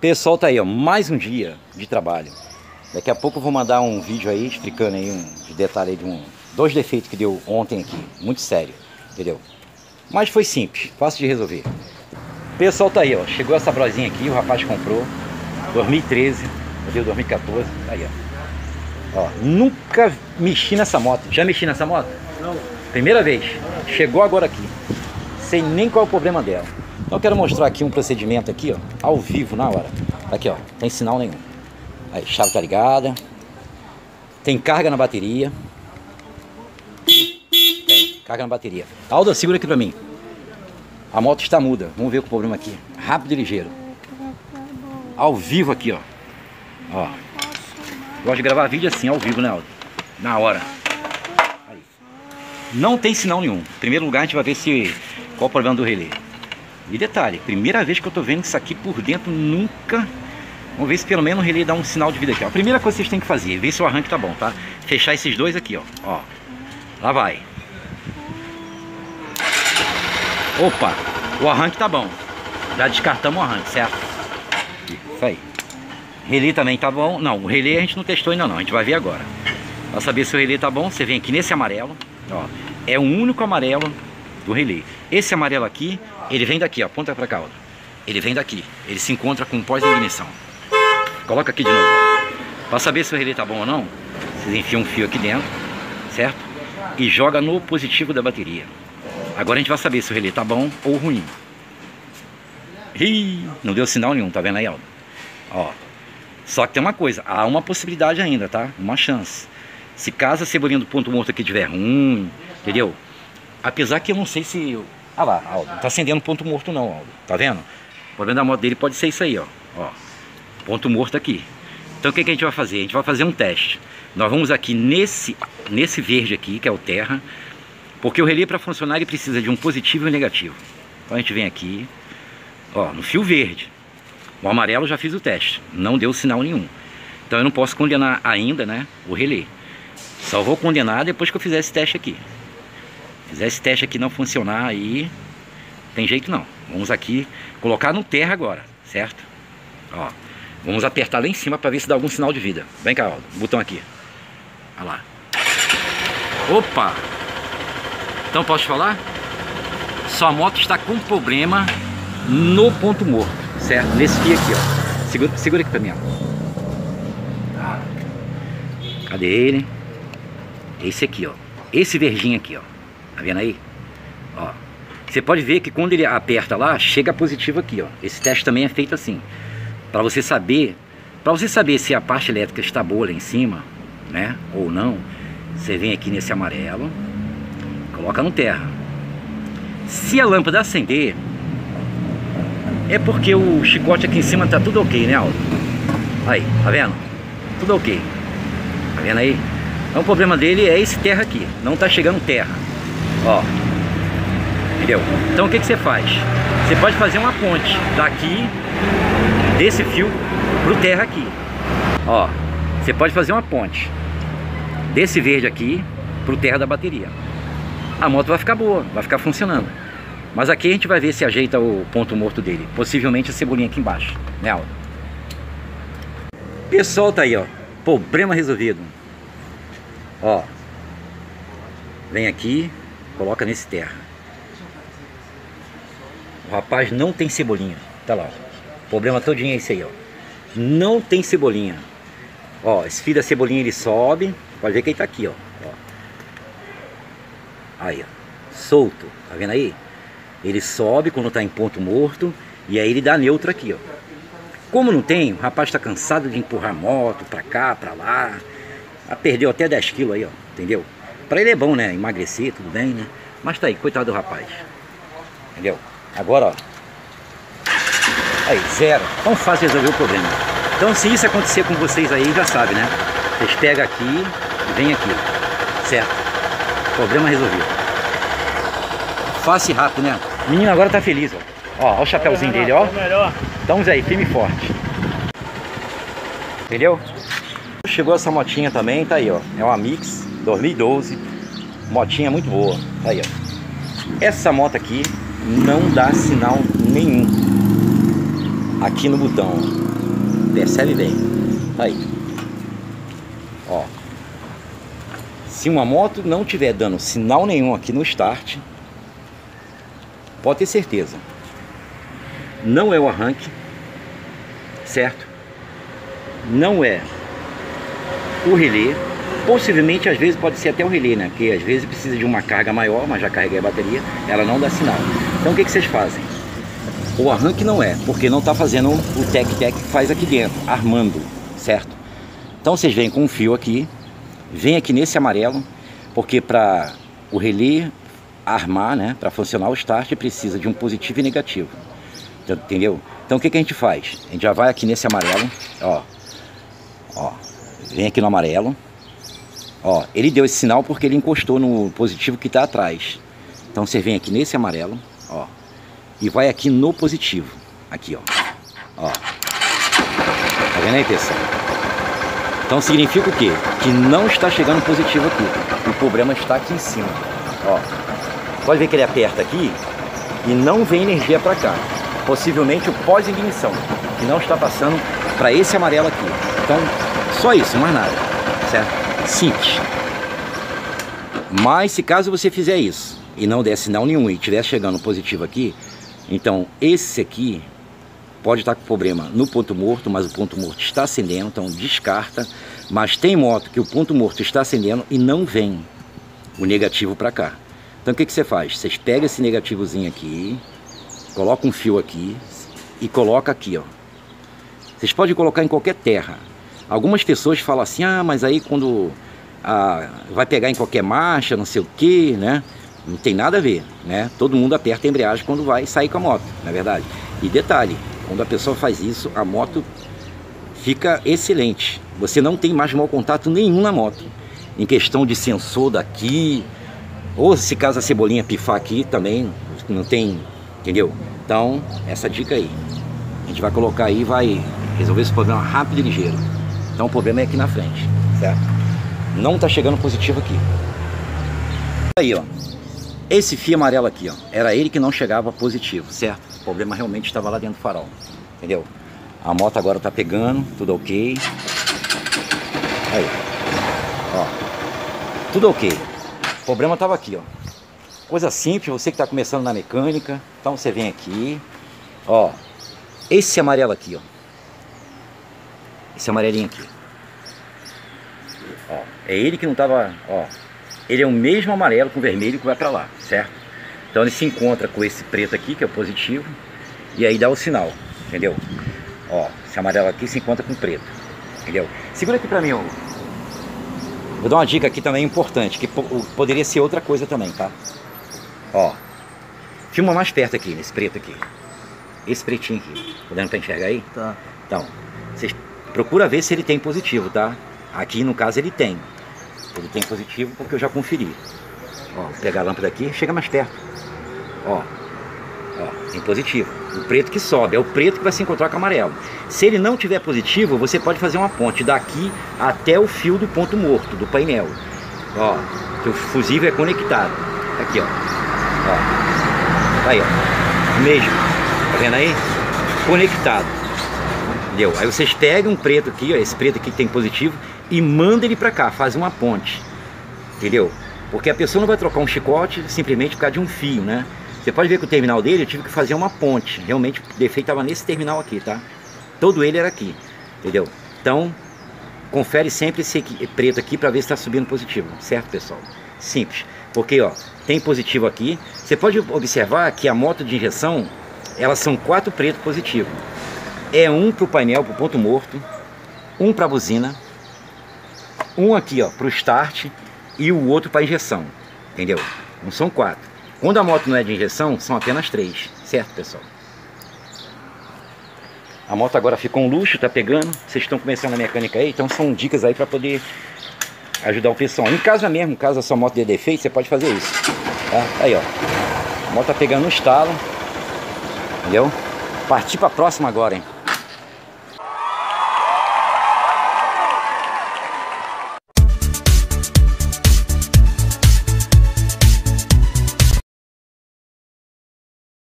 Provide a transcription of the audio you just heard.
Pessoal, tá aí, ó, mais um dia de trabalho. Daqui a pouco eu vou mandar um vídeo aí explicando aí de detalhe aí de dois defeitos que deu ontem aqui, muito sério, entendeu? Mas foi simples, fácil de resolver. Pessoal, tá aí, ó, chegou essa brosinha aqui, o rapaz comprou, 2013, deu 2014, tá aí, ó. Nunca mexi nessa moto. Já mexi nessa moto? Não. Primeira vez. Chegou agora aqui. Sei nem qual é o problema dela. Então eu quero mostrar aqui um procedimento aqui, ó, ao vivo, na hora. Aqui, ó, tem sinal nenhum. Aí, chave tá ligada. Tem carga na bateria. Tem carga na bateria. Alda, segura aqui pra mim. A moto está muda. Vamos ver o problema aqui. Rápido e ligeiro. Ao vivo aqui, ó. Ó. Gosto de gravar vídeo assim, ao vivo, né, Aldo? Na hora. Aí. Não tem sinal nenhum. Em primeiro lugar, a gente vai ver qual é o problema do relé. E detalhe, primeira vez que eu tô vendo isso aqui por dentro, nunca... Vamos ver se pelo menos o relé dá um sinal de vida aqui, ó. A primeira coisa que vocês têm que fazer é ver se o arranque tá bom, tá? Fechar esses dois aqui, ó. Lá vai. Opa, o arranque tá bom. Já descartamos o arranque, certo? Isso aí. Relé também tá bom. Não, o relé a gente não testou ainda não, a gente vai ver agora. Pra saber se o relé tá bom, você vem aqui nesse amarelo, ó. É o único amarelo do relé. Esse amarelo aqui, ele vem daqui, ó. Aponta pra cá, ó. Ele vem daqui. Ele se encontra com pós-ignição. Coloca aqui de novo, ó. Pra saber se o relé tá bom ou não, vocês enfiam um fio aqui dentro, certo? E joga no positivo da bateria. Agora a gente vai saber se o relé tá bom ou ruim. Ih, não deu sinal nenhum, tá vendo aí, Aldo? Ó. Só que tem uma coisa, há uma possibilidade ainda, tá? Uma chance. Se caso a cebolinha do ponto morto aqui tiver ruim, entendeu? Apesar que eu não sei se... Ah lá, Aldo, não tá acendendo ponto morto não, Aldo. Tá vendo? O problema da moto dele pode ser isso aí, ó. Ponto morto aqui. Então o que a gente vai fazer? A gente vai fazer um teste. Nós vamos aqui nesse verde aqui, que é o terra. Porque o relé para funcionar ele precisa de um positivo e um negativo. Então a gente vem aqui, ó, no fio verde. O amarelo eu já fiz o teste, não deu sinal nenhum. Então eu não posso condenar ainda, né, o relé. Só vou condenar depois que eu fizer esse teste aqui. Fizer esse teste aqui não funcionar, aí tem jeito não. Vamos aqui colocar no terra agora, certo? Ó, vamos apertar lá em cima para ver se dá algum sinal de vida. Vem cá, Aldo, botão aqui. Olha lá. Opa! Então posso falar? Sua moto está com problema no ponto morto, certo? Nesse fio aqui, ó. Segura aqui pra mim, ó. Cadê ele? Esse aqui, ó. Esse verdinho aqui, ó. Tá vendo aí? Ó. Você pode ver que quando ele aperta lá, chega positivo aqui, ó. Esse teste também é feito assim. Pra você saber se a parte elétrica está boa lá em cima, né? Ou não. Você vem aqui nesse amarelo. Coloca no terra. Se a lâmpada acender, é porque o chicote aqui em cima tá tudo ok, né, Aldo? Aí, tá vendo? Tudo ok. Tá vendo aí? Então o problema dele é esse terra aqui. Não tá chegando terra. Ó. Entendeu? Então o que você faz? Você pode fazer uma ponte daqui, desse fio, pro terra aqui. Ó. Você pode fazer uma ponte desse verde aqui pro terra da bateria. A moto vai ficar boa, vai ficar funcionando. Mas aqui a gente vai ver se ajeita o ponto morto dele. Possivelmente a cebolinha aqui embaixo, né, Aldo? Pessoal, tá aí, ó. Problema resolvido. Ó. Vem aqui, coloca nesse terra. O rapaz não tem cebolinha. Tá lá, ó. O problema todinho é esse aí, ó. Não tem cebolinha. Ó, esse fio da cebolinha ele sobe. Pode ver que ele tá aqui, ó. Aí, ó, solto, tá vendo aí? Ele sobe quando tá em ponto morto e aí ele dá neutro aqui, ó. Como não tem, o rapaz tá cansado de empurrar a moto pra cá, pra lá. Perdeu até 10 quilos aí, ó, entendeu? Pra ele é bom, né, emagrecer, tudo bem, né? Mas tá aí, coitado do rapaz. Entendeu? Agora, ó. Aí, zero. Tão fácil resolver o problema. Então se isso acontecer com vocês aí, já sabe, né? Vocês pegam aqui e vem aqui, certo? Problema resolvido. Fácil e rápido, né? O menino agora tá feliz, ó. Ó o chapéuzinho dele, ó. Estamos aí, firme e forte. Entendeu? Chegou essa motinha também, tá aí, ó. É uma Mix 2012. Motinha muito boa. Tá aí, ó. Essa moto aqui não dá sinal nenhum. aqui no botão, ó. Percebe bem? Tá aí. Ó. Se uma moto não tiver dando sinal nenhum aqui no start, pode ter certeza, não é o arranque, certo? Não é o relé. Possivelmente, às vezes, pode ser até o relé, né? Porque às vezes precisa de uma carga maior, mas já carreguei a bateria, ela não dá sinal. Então o que vocês fazem? O arranque não é, porque não está fazendo o tec-tec que faz aqui dentro, armando, certo? Então vocês vêm com um fio aqui, vem aqui nesse amarelo, porque para o relé armar, né, para funcionar o start, precisa de um positivo e negativo, entendeu? Então o que a gente faz? A gente já vai aqui nesse amarelo, ó, vem aqui no amarelo, ó, ele deu esse sinal porque ele encostou no positivo que está atrás. Então você vem aqui nesse amarelo, ó, e vai aqui no positivo, aqui, ó, tá vendo aí, pessoal? Então significa o quê? Que não está chegando positivo aqui, o problema está aqui em cima, ó. Pode ver que ele aperta aqui e não vem energia para cá, possivelmente o pós-ignição, que não está passando para esse amarelo aqui. Então só isso, mais nada, certo? Simples. Mas se caso você fizer isso e não der sinal nenhum e estiver chegando positivo aqui, então esse aqui pode estar com problema no ponto morto, mas o ponto morto está acendendo, então descarta. Mas tem moto que o ponto morto está acendendo e não vem o negativo para cá. Então o que você faz? Vocês pegam esse negativozinho aqui, coloca um fio aqui e coloca aqui, ó. Vocês podem colocar em qualquer terra. Algumas pessoas falam assim, ah, mas aí quando vai pegar em qualquer marcha, não sei o que, né? Não tem nada a ver, né? Todo mundo aperta a embreagem quando vai sair com a moto, não é verdade? E detalhe, quando a pessoa faz isso, a moto fica excelente. Você não tem mais mau contato nenhum na moto. Em questão de sensor daqui, ou se caso a cebolinha pifar aqui também, não tem, entendeu? Então, essa dica aí. A gente vai colocar aí e vai resolver esse problema rápido e ligeiro. Então o problema é aqui na frente, certo? Não tá chegando positivo aqui. Aí, ó. Esse fio amarelo aqui, ó, era ele que não chegava positivo, certo? O problema realmente estava lá dentro do farol, entendeu? A moto agora tá pegando, tudo ok. Aí, ó, tudo ok. O problema tava aqui, ó. Coisa simples, você que tá começando na mecânica. Então você vem aqui, ó. Esse amarelo aqui, ó. Esse amarelinho aqui. Ó, é ele que não tava, ó. Ele é o mesmo amarelo com vermelho que vai para lá, certo? Então ele se encontra com esse preto aqui, que é o positivo, e aí dá o sinal, entendeu? Ó, esse amarelo aqui se encontra com o preto, entendeu? Segura aqui para mim, ó. Vou dar uma dica aqui também importante, que poderia ser outra coisa também, tá? Ó, filma mais perto aqui, nesse preto aqui. Esse pretinho aqui, tá dando pra enxergar aí? Tá. Então, vocês procura ver se ele tem positivo, tá? Aqui no caso ele tem. Ele tem positivo porque eu já conferi. Ó, vou pegar a lâmpada aqui, chega mais perto. Ó, tem positivo. O preto que sobe, é o preto que vai se encontrar com o amarelo. Se ele não tiver positivo, você pode fazer uma ponte daqui até o fio do ponto morto, do painel. Ó, que o fusível é conectado. Aqui, ó. Ó. Aí, ó. Mesmo. Tá vendo aí? Conectado. Entendeu? Aí vocês pegam um preto aqui, ó, esse preto aqui que tem positivo, e manda ele pra cá, faz uma ponte, entendeu? Porque a pessoa não vai trocar um chicote simplesmente por causa de um fio, né? Você pode ver que o terminal dele eu tive que fazer uma ponte. Realmente o defeito estava nesse terminal aqui, tá? Todo ele era aqui, entendeu? Então, confere sempre esse preto aqui para ver se está subindo positivo, certo, pessoal? Simples, porque ó, tem positivo aqui. Você pode observar que a moto de injeção, elas são 4 pretos positivos. É um para o painel, para o ponto morto, um para a buzina, um aqui ó para o start e o outro para injeção, entendeu? Não são 4. Quando a moto não é de injeção, são apenas 3, certo, pessoal? A moto agora ficou um luxo, tá pegando. Vocês estão começando a mecânica aí, então são dicas aí para poder ajudar o pessoal. Em casa mesmo, caso a sua moto dê defeito, você pode fazer isso, tá? Aí ó, a moto tá pegando no estalo, entendeu? Partir para a próxima agora, hein?